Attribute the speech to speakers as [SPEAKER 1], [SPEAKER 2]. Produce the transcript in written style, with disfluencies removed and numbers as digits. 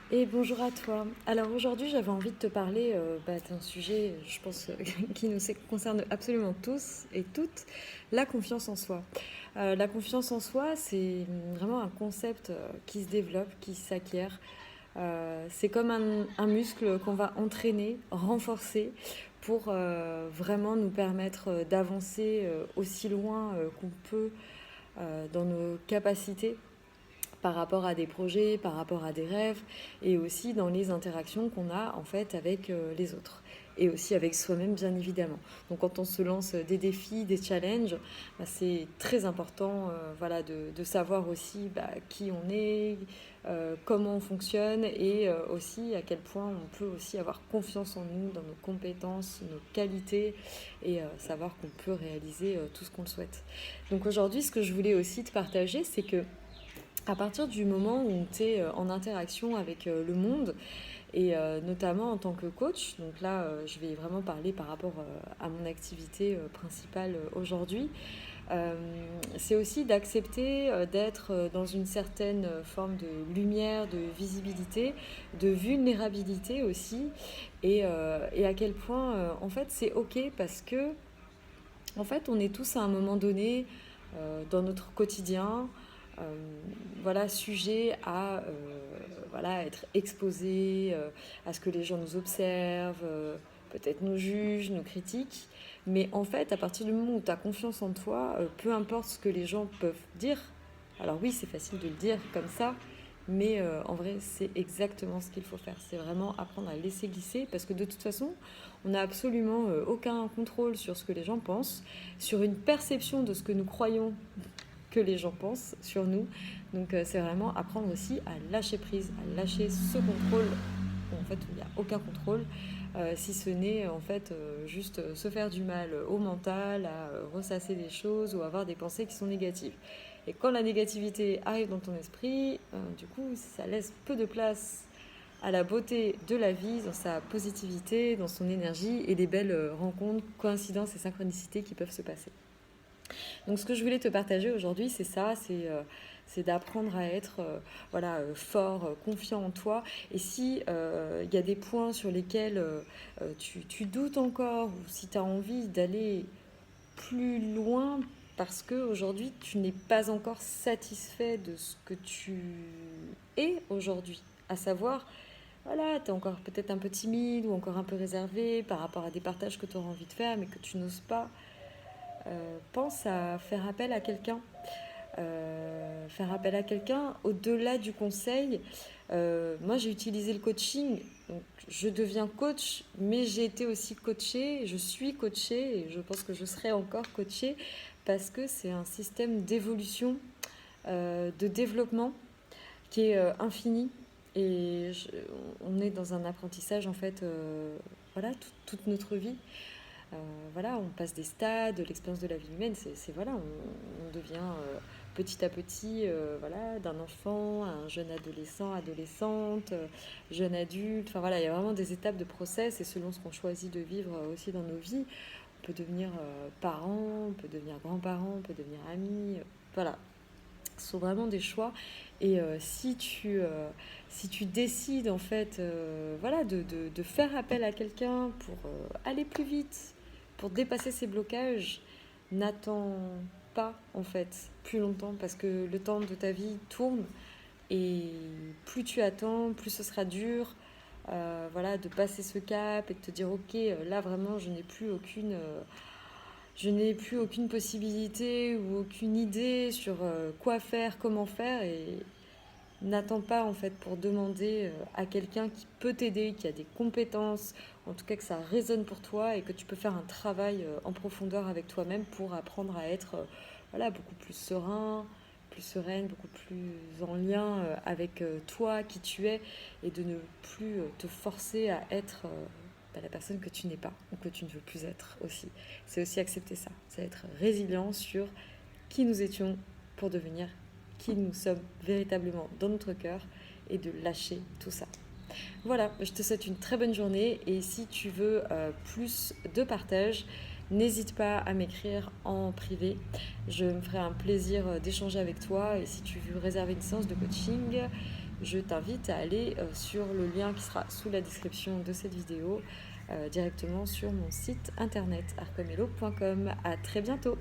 [SPEAKER 1] Et bonjour à toi. Alors aujourd'hui, j'avais envie de te parler d'un sujet, je pense, qui nous concerne absolument tous et toutes, la confiance en soi. La confiance en soi, c'est vraiment un concept qui se développe, qui s'acquiert. C'est comme un muscle qu'on va entraîner, renforcer pour vraiment nous permettre d'avancer aussi loin qu'on peut dans nos capacités par rapport à des projets, par rapport à des rêves, et aussi dans les interactions qu'on a en fait avec les autres. Et aussi avec soi-même, bien évidemment. Donc quand on se lance des défis, des challenges, bah, c'est très important voilà, de savoir aussi qui on est, comment on fonctionne, et aussi à quel point on peut aussi avoir confiance en nous, dans nos compétences, nos qualités, et savoir qu'on peut réaliser tout ce qu'on le souhaite. Donc aujourd'hui, ce que je voulais aussi te partager, c'est que à partir du moment où tu es en interaction avec le monde, et notamment en tant que coach, donc là je vais vraiment parler par rapport à mon activité principale aujourd'hui, euh, c'est aussi d'accepter d'être dans une certaine forme de lumière, de visibilité, de vulnérabilité aussi, et à quel point en fait c'est ok parce que en fait on est tous à un moment donné dans notre quotidien, euh, voilà, sujet à voilà, être exposé à ce que les gens nous observent, peut-être nous jugent, nous critiquent. Mais en fait, à partir du moment où tu as confiance en toi, peu importe ce que les gens peuvent dire, alors oui, c'est facile de le dire comme ça, mais en vrai, c'est exactement ce qu'il faut faire. C'est vraiment apprendre à laisser glisser, parce que de toute façon, on n'a absolument aucun contrôle sur ce que les gens pensent, sur une perception de ce que nous croyons que les gens pensent sur nous. Donc c'est vraiment apprendre aussi à lâcher prise, à lâcher ce contrôle où en fait il n'y a aucun contrôle, si ce n'est en fait juste se faire du mal au mental, à ressasser des choses ou avoir des pensées qui sont négatives. Et quand la négativité arrive dans ton esprit, du coup ça laisse peu de place à la beauté de la vie, dans sa positivité, dans son énergie et les belles rencontres, coïncidences et synchronicités qui peuvent se passer. Donc ce que je voulais te partager aujourd'hui, c'est ça, c'est d'apprendre à être voilà, fort, confiant en toi. Et si il y a des points sur lesquels tu doutes encore, ou si tu as envie d'aller plus loin, parce qu'aujourd'hui, tu n'es pas encore satisfait de ce que tu es aujourd'hui, à savoir, voilà, tu es encore peut-être un peu timide ou encore un peu réservé par rapport à des partages que tu auras envie de faire, mais que tu n'oses pas, pense à faire appel à quelqu'un. Faire appel à quelqu'un au-delà du conseil. Moi, j'ai utilisé le coaching. Donc, je deviens coach, mais j'ai été aussi coachée. Je suis coachée et je pense que je serai encore coachée parce que c'est un système d'évolution, de développement qui est infini. Et on est dans un apprentissage en fait, voilà, toute notre vie. Voilà, on passe des stades, l'expérience de la vie humaine, c'est voilà, on devient petit à petit, voilà, d'un enfant à un jeune adolescent, adolescente, jeune adulte. Enfin voilà, il y a vraiment des étapes de process et selon ce qu'on choisit de vivre aussi dans nos vies, on peut devenir parent, on peut devenir grand-parent, on peut devenir ami. Voilà, ce sont vraiment des choix. Et si tu décides en fait voilà, de faire appel à quelqu'un pour aller plus vite, pour dépasser ces blocages, n'attends pas en fait plus longtemps parce que le temps de ta vie tourne et plus tu attends, plus ce sera dur. Voilà, de passer ce cap et de te dire ok, là vraiment je n'ai plus aucune possibilité ou aucune idée sur quoi faire, comment faire, et n'attends pas en fait pour demander à quelqu'un qui peut t'aider, qui a des compétences, en tout cas que ça résonne pour toi et que tu peux faire un travail en profondeur avec toi-même pour apprendre à être voilà, beaucoup plus serein, plus sereine, beaucoup plus en lien avec toi, qui tu es, et de ne plus te forcer à être la personne que tu n'es pas ou que tu ne veux plus être aussi. C'est aussi accepter ça, c'est être résilient sur qui nous étions pour devenir qui nous sommes véritablement dans notre cœur et de lâcher tout ça. Voilà, je te souhaite une très bonne journée et si tu veux plus de partage, n'hésite pas à m'écrire en privé. Je me ferai un plaisir d'échanger avec toi et si tu veux réserver une séance de coaching, je t'invite à aller sur le lien qui sera sous la description de cette vidéo, directement sur mon site internet arcomelo.com. À très bientôt.